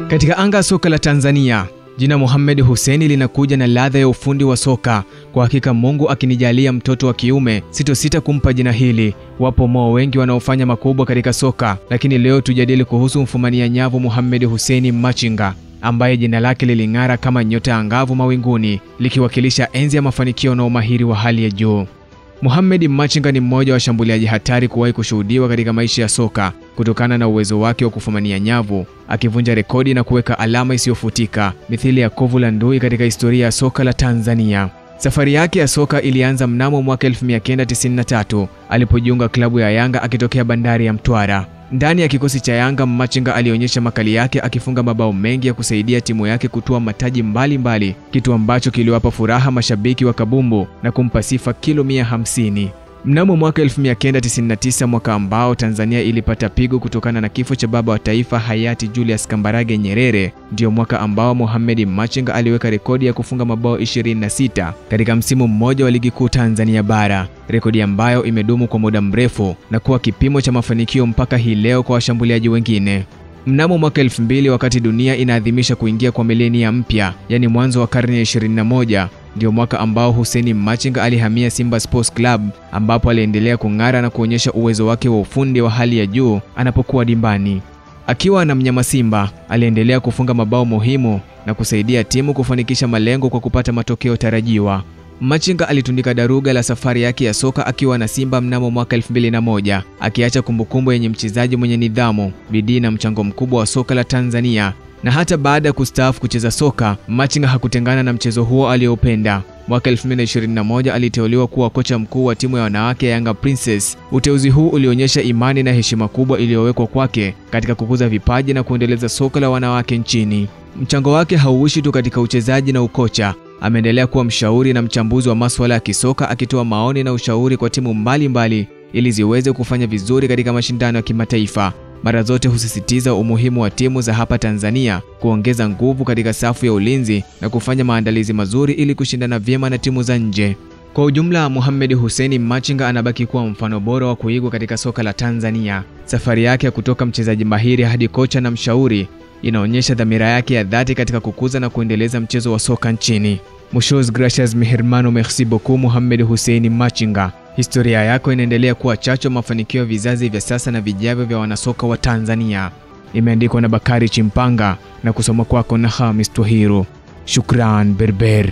Katika anga soka la Tanzania, jina Mohamed Hussein linakuja na ladha ya ufundi wa soka. Kwa hakika Mungu akinijalia mtoto wa kiume, sitosita kumpa jina hili. Wapo moo wengi wanaofanya makubwa katika soka, lakini leo tujadili kuhusu mfumania nyavu Mohamed Hussein Machinga, ambaye jina lake liling'ara kama nyota angavu mawinguni, likiwakilisha enzi ya mafanikio na umahiri wa hali ya juu. Mohamed Machinga ni mmoja wa washambuliaji hatari kuwahi kushuhudiwa katika maisha ya soka kutokana na uwezo wake wa kufumania nyavu, akivunja rekodi na kuweka alama isiyofutika mithili ya kovu la ndui katika historia ya soka la Tanzania. Safari yake ya soka ilianza mnamo mwaka 1993 alipojiunga klabu ya Yanga akitokea Bandari ya Mtwara. Ndani ya kikosi cha Yanga, Machinga alionyesha makali yake akifunga mabao mengi ya kusaidia timu yake kutoa mataji mbalimbali, kitu ambacho kiliwapa furaha mashabiki wa kabumbu na kumpa sifa kilo 150. Mnamo mwaka 1999, mwaka ambao Tanzania ilipata pigo kutokana na kifo cha baba wa taifa hayati Julius Kambarage Nyerere, ndio mwaka ambao Mohamed Machinga aliweka rekodi ya kufunga mabao 26 katika msimu mmoja wa ligi kuu Tanzania bara, rekodi ambayo imedumu kwa muda mrefu na kuwa kipimo cha mafanikio mpaka hii leo kwa washambuliaji wengine. Mnamo mwaka 2000, wakati dunia inaadhimisha kuingia kwa milenia mpya, yani mwanzo wa karne ya 21, ndio mwaka ambao Hussein Machinga alihamia Simba Sports Club, ambapo aliendelea kung'ara na kuonyesha uwezo wake wa ufundi wa hali ya juu anapokuwa dimbani. Akiwa na mnyama Simba, aliendelea kufunga mabao muhimu na kusaidia timu kufanikisha malengo kwa kupata matokeo tarajiwa. Machinga alitundika daruga la safari yake ya soka akiwa na Simba mnamo mwaka 2001, akiacha kumbukumbu yenye mchezaji mwenye nidhamu, bidii na mchango mkubwa wa soka la Tanzania. Na hata baada ya kustaafu kucheza soka, Machinga hakutengana na mchezo huo aliyoupenda. Mwaka 2021 aliteuliwa kuwa kocha mkuu wa timu ya wanawake ya Yanga Princess. Uteuzi huu ulionyesha imani na heshima kubwa iliyowekwa kwake katika kukuza vipaji na kuendeleza soka la wanawake nchini. Mchango wake hauishi tu katika uchezaji na ukocha. Ameendelea kuwa mshauri na mchambuzi wa masuala ya kisoka, akitoa maoni na ushauri kwa timu mbalimbali ili ziweze kufanya vizuri katika mashindano ya kimataifa. Mara zote husisitiza umuhimu wa timu za hapa Tanzania kuongeza nguvu katika safu ya ulinzi na kufanya maandalizi mazuri ili kushindana vyema na timu za nje. Kwa ujumla, Mohamed Hussein Machinga anabaki kuwa mfano bora wa kuigwa katika soka la Tanzania. Safari yake ya kutoka mchezaji mahiri hadi kocha na mshauri inaonyesha dhamira yake ya dhati katika kukuza na kuendeleza mchezo wa soka nchini. Muchas gracias mi hermano, merci beaucoup Mohamed Hussein Machinga. Historia yako inaendelea kuwa chachu mafanikio ya vizazi vya sasa na vijavyo vya wanasoka wa Tanzania. Imeandikwa na Bakari Chimpanga na kusoma kwako na Hamis Twahiru. Shukran berber.